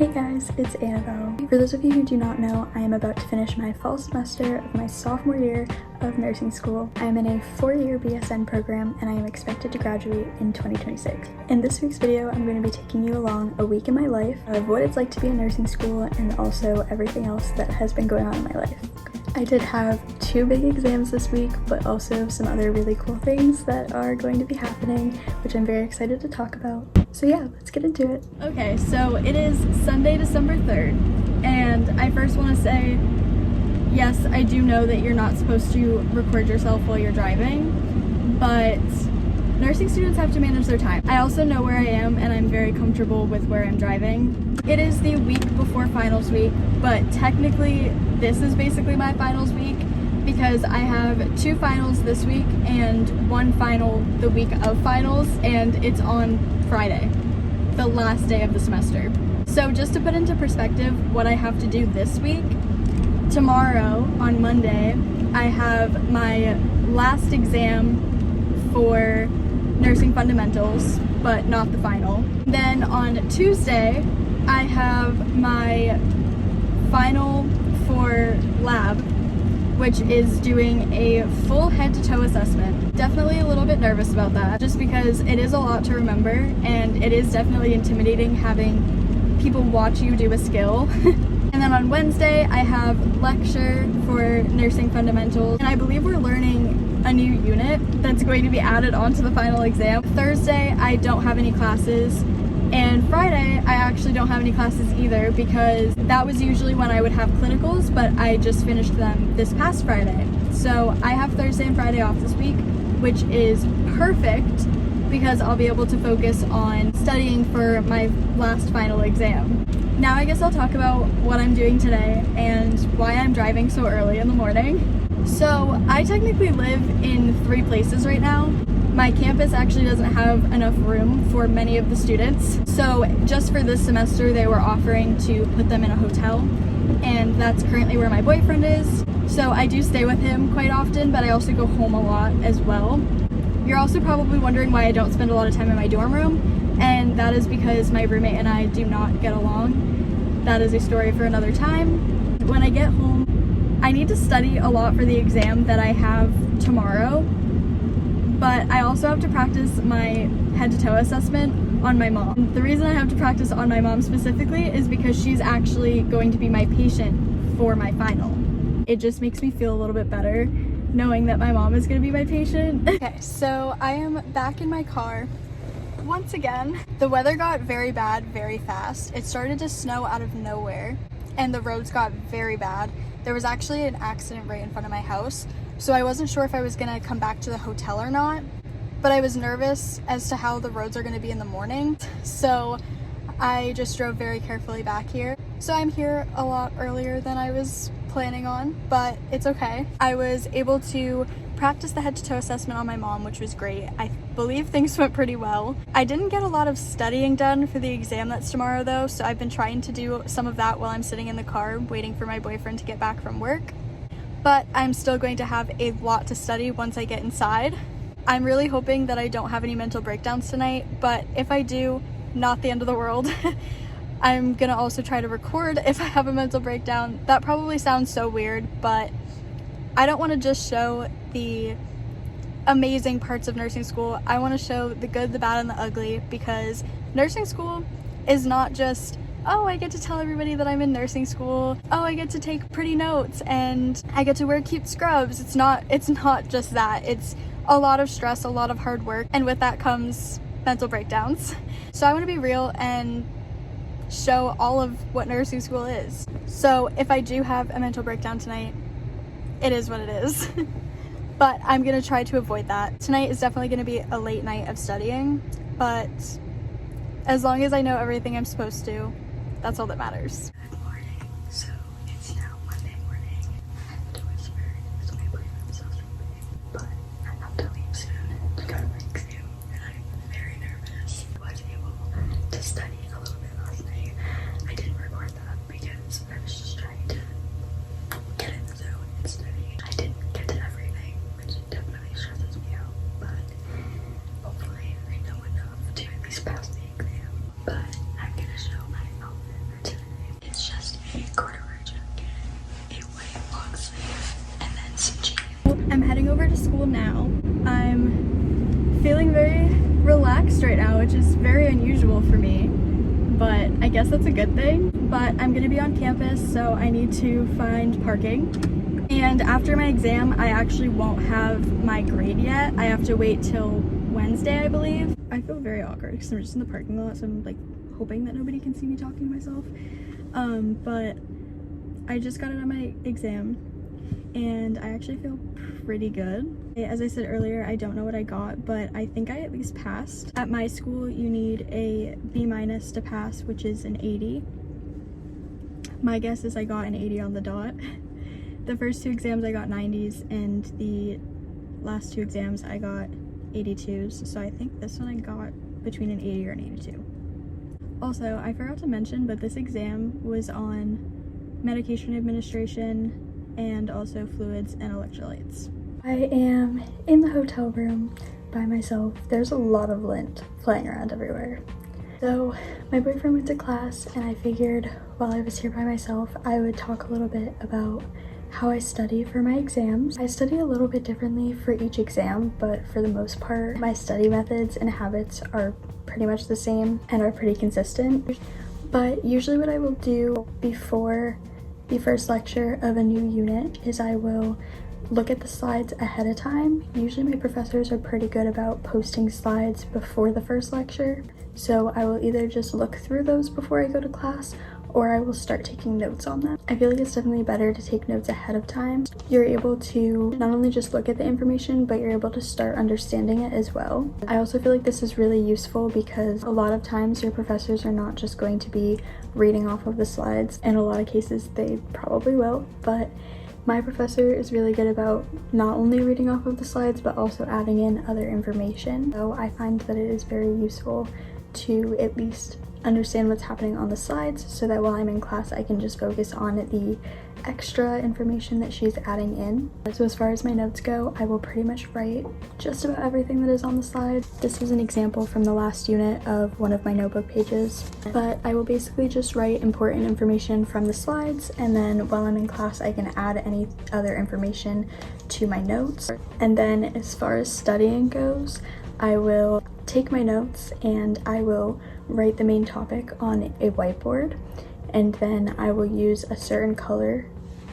Hey guys, it's Annabelle. For those of you who do not know, I am about to finish my fall semester of my sophomore year of nursing school. I am in a 4-year BSN program and I am expected to graduate in 2026. In this week's video, I'm going to be taking you along a week in my life of what it's like to be in nursing school and also everything else that has been going on in my life. I did have 2 big exams this week, but also some other really cool things that are going to be happening, which I'm very excited to talk about. So yeah, let's get into it. Okay, so it is Sunday, December 3rd, and I first want to say, yes, I do know that you're not supposed to record yourself while you're driving, but nursing students have to manage their time. I also know where I am, and I'm very comfortable with where I'm driving. It is the week before finals week, but technically this is basically my finals week because I have 2 finals this week and 1 final the week of finals, and it's on Friday, the last day of the semester. So just to put into perspective what I have to do this week, tomorrow on Monday I have my last exam for nursing fundamentals, but not the final. Then on Tuesday I have my final for lab, which is doing a full head-to-toe assessment. Definitely a little bit nervous about that, just because it is a lot to remember, and it is definitely intimidating having people watch you do a skill. And then on Wednesday, I have lecture for nursing fundamentals, and I believe we're learning a new unit that's going to be added onto the final exam. Thursday, I don't have any classes. And Friday, I actually don't have any classes either because that was usually when I would have clinicals, but I just finished them this past Friday. So I have Thursday and Friday off this week, which is perfect because I'll be able to focus on studying for my last final exam. Now I guess I'll talk about what I'm doing today and why I'm driving so early in the morning. So I technically live in 3 places right now. My campus actually doesn't have enough room for many of the students, so just for this semester they were offering to put them in a hotel, and that's currently where my boyfriend is. So I do stay with him quite often, but I also go home a lot as well. You're also probably wondering why I don't spend a lot of time in my dorm room, and that is because my roommate and I do not get along. That is a story for another time. When I get home, I need to study a lot for the exam that I have tomorrow, but I also have to practice my head-to-toe assessment on my mom. The reason I have to practice on my mom specifically is because she's actually going to be my patient for my final. It just makes me feel a little bit better knowing that my mom is going to be my patient. Okay, so I am back in my car once again. The weather got very bad very fast. It started to snow out of nowhere and the roads got very bad. There was actually an accident right in front of my house. So I wasn't sure if I was gonna come back to the hotel or not, but I was nervous as to how the roads are gonna be in the morning. So I just drove very carefully back here. So I'm here a lot earlier than I was planning on, but it's okay. I was able to practice the head-to-toe assessment on my mom, which was great. I believe things went pretty well. I didn't get a lot of studying done for the exam that's tomorrow though, so I've been trying to do some of that while I'm sitting in the car waiting for my boyfriend to get back from work. But I'm still going to have a lot to study once I get inside. I'm really hoping that I don't have any mental breakdowns tonight, but if I do, not the end of the world. I'm gonna also try to record if I have a mental breakdown. That probably sounds so weird, but I don't want to just show the amazing parts of nursing school. I want to show the good, the bad, and the ugly, because nursing school is not just, oh, I get to tell everybody that I'm in nursing school. Oh, I get to take pretty notes and I get to wear cute scrubs. It's not just that. It's a lot of stress, a lot of hard work, and with that comes mental breakdowns. So I want to be real and show all of what nursing school is. So if I do have a mental breakdown tonight, it is what it is. But I'm gonna try to avoid that. Tonight is definitely gonna be a late night of studying, but as long as I know everything I'm supposed to, that's all that matters. Good morning. So it's now Monday morning. I have to whisper because my boyfriend's so sleeping, but I have to leave soon to go to my exam, and I'm very nervous. I was able to study a little bit last night. I didn't record that because I was just trying to get in the zone and study. I didn't get to everything, which definitely stresses me out, but hopefully I know enough to at least pass the exam. But I'm gonna show my outfit for today. a corduroy jacket, a white long sleeve, and then some jeans. I'm heading over to school now. I'm feeling very relaxed right now, which is very unusual for me, but I guess that's a good thing. But I'm gonna be on campus, so I need to find parking. And after my exam, I actually won't have my grade yet. I have to wait till Wednesday, I believe. I feel very awkward because I'm just in the parking lot, so I'm like hoping that nobody can see me talking to myself. But I just got out of my exam and I actually feel pretty good. As I said earlier, I don't know what I got, but I think I at least passed. At my school, you need a B- to pass, which is an 80. My guess is I got an 80 on the dot. The first two exams I got 90s, and the last two exams I got 82s, so I think this one I got between an 80 or an 82. Also, I forgot to mention, but this exam was on medication administration and also fluids and electrolytes. I am in the hotel room by myself. There's a lot of lint flying around everywhere. So my boyfriend went to class, and I figured while I was here by myself, I would talk a little bit about how I study for my exams. I study a little bit differently for each exam, but for the most part, my study methods and habits are pretty much the same and are pretty consistent. But usually what I will do before the first lecture of a new unit is I will look at the slides ahead of time. Usually my professors are pretty good about posting slides before the first lecture, so I will either just look through those before I go to class, or I will start taking notes on them. I feel like it's definitely better to take notes ahead of time. You're able to not only just look at the information, but you're able to start understanding it as well. I also feel like this is really useful because a lot of times your professors are not just going to be reading off of the slides. In a lot of cases, they probably will, but my professor is really good about not only reading off of the slides, but also adding in other information. So I find that it is very useful to at least understand what's happening on the slides, so that while I'm in class I can just focus on the extra information that she's adding in. So as far as my notes go, I will pretty much write just about everything that is on the slide. This is an example from the last unit of one of my notebook pages, but I will basically just write important information from the slides, and then while I'm in class I can add any other information to my notes. And then as far as studying goes, I will take my notes and I will write the main topic on a whiteboard, and then I will use a certain color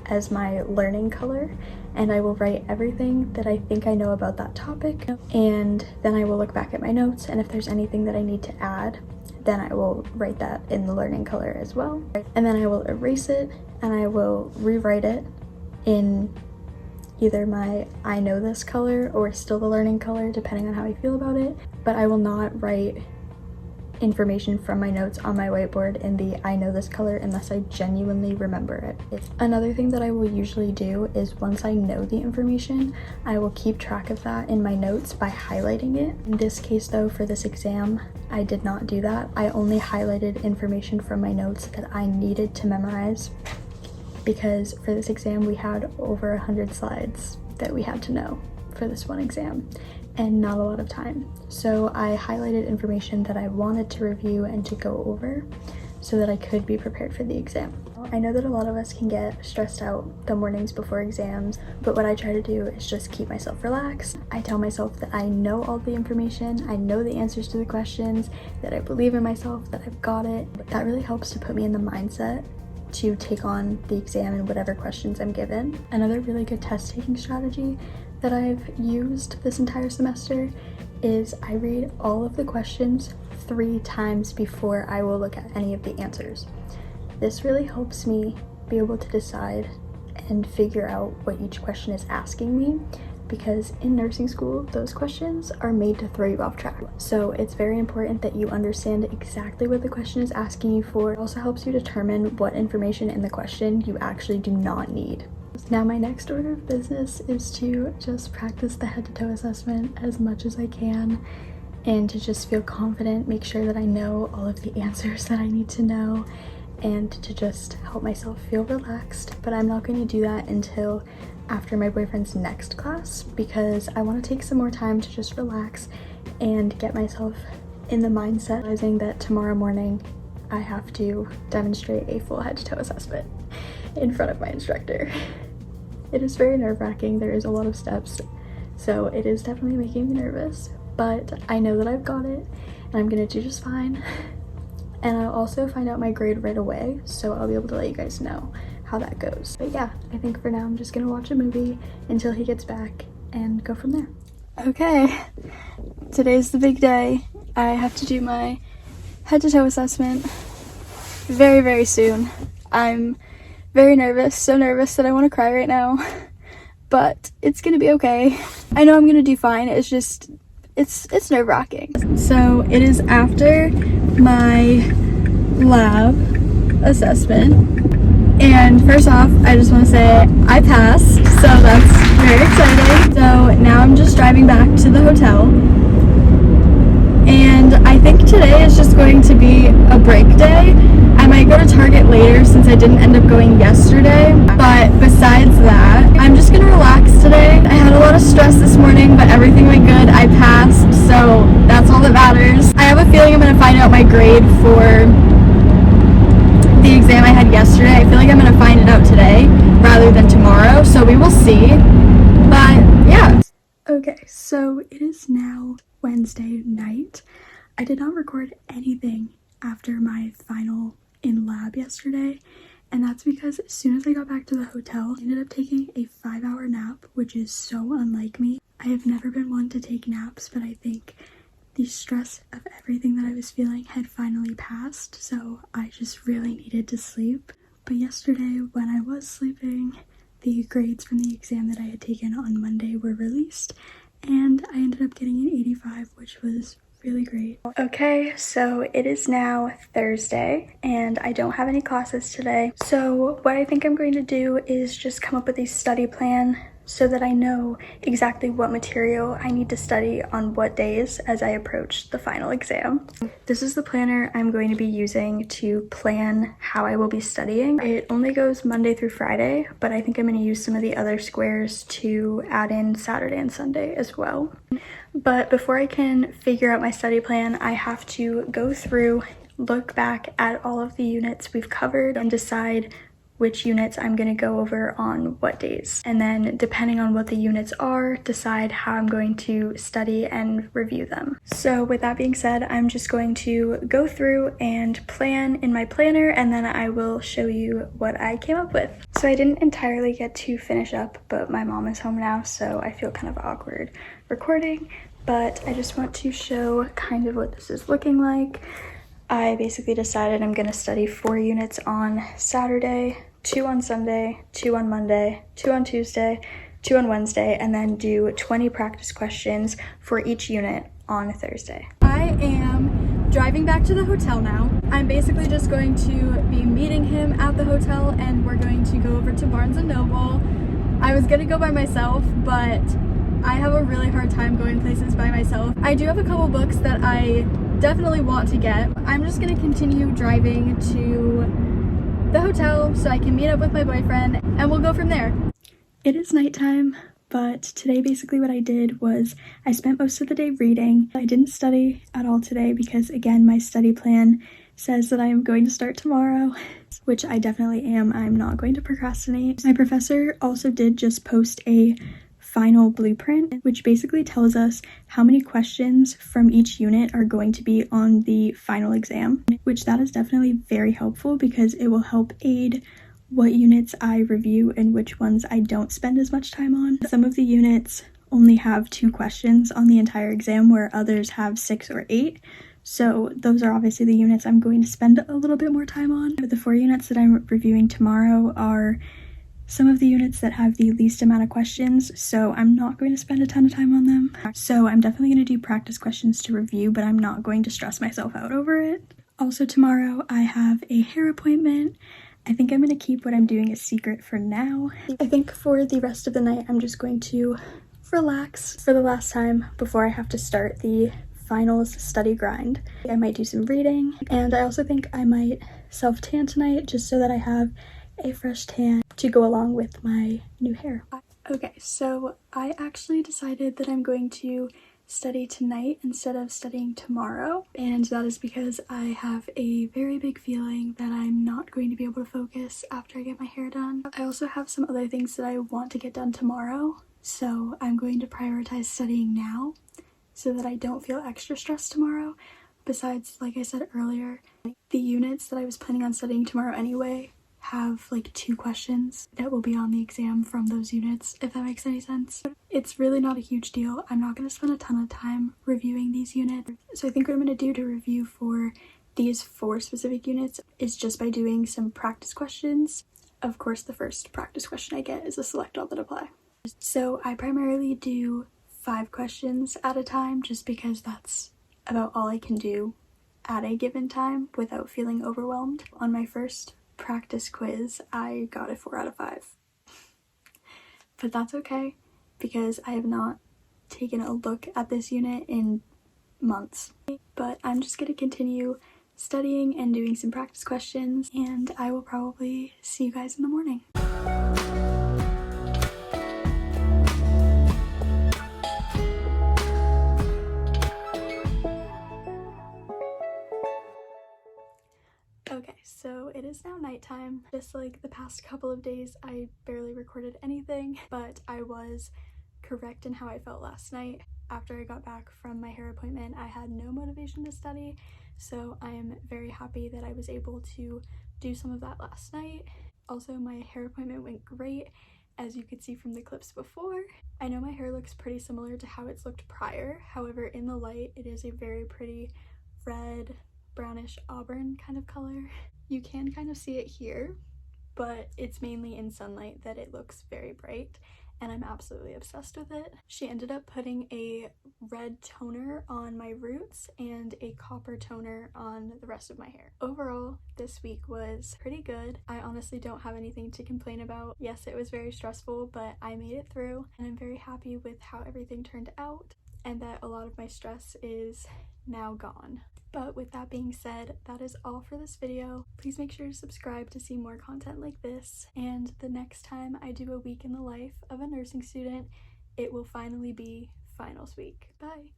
as my learning color, and I will write everything that I think I know about that topic, and then I will look back at my notes, and if there's anything that I need to add, then I will write that in the learning color as well. And then I will erase it and I will rewrite it in either my I know this color or still the learning color, depending on how I feel about it. But I will not write information from my notes on my whiteboard in the I know this color unless I genuinely remember it. Another thing that I will usually do is once I know the information, I will keep track of that in my notes by highlighting it. In this case though, for this exam, I did not do that. I only highlighted information from my notes that I needed to memorize, because for this exam we had over 100 slides that we had to know for this one exam, and not a lot of time. So I highlighted information that I wanted to review and to go over so that I could be prepared for the exam. I know that a lot of us can get stressed out the mornings before exams, but what I try to do is just keep myself relaxed. I tell myself that I know all the information, I know the answers to the questions, that I believe in myself, that I've got it. That really helps to put me in the mindset to take on the exam and whatever questions I'm given. Another really good test taking strategy that I've used this entire semester is I read all of the questions 3 times before I will look at any of the answers. This really helps me be able to decide and figure out what each question is asking me, because in nursing school, those questions are made to throw you off track. So it's very important that you understand exactly what the question is asking you for. It also helps you determine what information in the question you actually do not need. Now my next order of business is to just practice the head to toe assessment as much as I can, and to just feel confident, make sure that I know all of the answers that I need to know, and to just help myself feel relaxed. But I'm not going to do that until after my boyfriend's next class, because I want to take some more time to just relax and get myself in the mindset, realizing that tomorrow morning I have to demonstrate a full head to toe assessment in front of my instructor. It is very nerve-wracking. There is a lot of steps, so it is definitely making me nervous, but I know that I've got it and I'm gonna do just fine. And I'll also find out my grade right away, so I'll be able to let you guys know how that goes. But yeah, I think for now I'm just gonna watch a movie until he gets back and go from there. Okay, today's the big day. I have to do my head to toe assessment very, very soon. I'm very nervous, so nervous that I want to cry right now, but it's gonna be okay. I know I'm gonna do fine. It's just, it's nerve-wracking. So it is after my lab assessment, and first off, I just want to say I passed, so that's very exciting. So now I'm just driving back to the hotel, and I think today is just going to be a break day. I might go to Target later since I didn't end up going yesterday, but besides that, I'm just gonna relax today. I had a lot of stress this morning, but everything went good. I passed, so that's all that matters. I have a feeling I'm gonna find out my grade for the exam I had yesterday. I feel like I'm gonna find it out today rather than tomorrow, so we will see. But yeah. Okay, so it is now Wednesday night. I did not record anything after my final in lab yesterday, and that's because as soon as I got back to the hotel, I ended up taking a 5-hour nap, which is so unlike me. I have never been one to take naps, but I think the stress of everything that I was feeling had finally passed, so I just really needed to sleep. But yesterday, when I was sleeping, the grades from the exam that I had taken on Monday were released, and I ended up getting an 85, which was really great. Okay, so it is now Thursday and I don't have any classes today. So what I think I'm going to do is just come up with a study plan so that I know exactly what material I need to study on what days as I approach the final exam. This is the planner I'm going to be using to plan how I will be studying. It only goes Monday through Friday, but I think I'm going to use some of the other squares to add in Saturday and Sunday as well. But before I can figure out my study plan, I have to go through, look back at all of the units we've covered and decide which units I'm going to go over on what days. And then depending on what the units are, decide how I'm going to study and review them. So with that being said, I'm just going to go through and plan in my planner, and then I will show you what I came up with. So I didn't entirely get to finish up, but my mom is home now, so I feel kind of awkward recording, but I just want to show kind of what this is looking like. I basically decided I'm going to study 4 units on Saturday, 2 on Sunday, 2 on Monday, 2 on Tuesday, 2 on Wednesday, and then do 20 practice questions for each unit on Thursday. I am driving back to the hotel now. I'm basically just going to be meeting him at the hotel, and we're going to go over to Barnes & Noble. I was going to go by myself, but I have a really hard time going places by myself. I do have a couple books that I definitely want to get. I'm just gonna continue driving to the hotel so I can meet up with my boyfriend and we'll go from there. It is nighttime, but today basically what I did was I spent most of the day reading. I didn't study at all today because, again, my study plan says that I am going to start tomorrow, which I definitely am. I'm not going to procrastinate. My professor also did just post a final blueprint, which basically tells us how many questions from each unit are going to be on the final exam, which that is definitely very helpful because it will help aid what units I review and which ones I don't spend as much time on. Some of the units only have 2 questions on the entire exam, where others have 6 or 8. So those are obviously the units I'm going to spend a little bit more time on. The 4 units that I'm reviewing tomorrow are some of the units that have the least amount of questions, so I'm not going to spend a ton of time on them. So I'm definitely going to do practice questions to review, but I'm not going to stress myself out over it. Also tomorrow I have a hair appointment. I think I'm going to keep what I'm doing a secret for now. I think for the rest of the night I'm just going to relax for the last time before I have to start the finals study grind. I might do some reading, and I also think I might self-tan tonight just so that I have a fresh tan to go along with my new hair. Okay, so I actually decided that I'm going to study tonight instead of studying tomorrow, and that is because I have a very big feeling that I'm not going to be able to focus after I get my hair done. I also have some other things that I want to get done tomorrow, so I'm going to prioritize studying now so that I don't feel extra stressed tomorrow. Besides, like I said earlier, the units that I was planning on studying tomorrow anyway have like 2 questions that will be on the exam from those units, if that makes any sense. It's really not a huge deal. I'm not going to spend a ton of time reviewing these units. So I think what I'm going to do to review for these 4 specific units is just by doing some practice questions. Of course, the first practice question I get is a select all that apply. So I primarily do 5 questions at a time just because that's about all I can do at a given time without feeling overwhelmed. On my first practice quiz, I got a 4 out of 5. But that's okay because I have not taken a look at this unit in months. But I'm just going to continue studying and doing some practice questions, and I will probably see you guys in the morning. Okay, so it is now nighttime. Just like the past couple of days, I barely recorded anything, but I was correct in how I felt last night. After I got back from my hair appointment, I had no motivation to study, so I am very happy that I was able to do some of that last night. Also, my hair appointment went great, as you could see from the clips before. I know my hair looks pretty similar to how it's looked prior, however, in the light, it is a very pretty red, brownish auburn kind of color. You can kind of see it here, but it's mainly in sunlight that it looks very bright, and I'm absolutely obsessed with it. She ended up putting a red toner on my roots and a copper toner on the rest of my hair. Overall, this week was pretty good. I honestly don't have anything to complain about. Yes, it was very stressful, but I made it through, and I'm very happy with how everything turned out and that a lot of my stress is now gone. But with that being said, that is all for this video. Please make sure to subscribe to see more content like this, and the next time I do a week in the life of a nursing student, it will finally be finals week. Bye!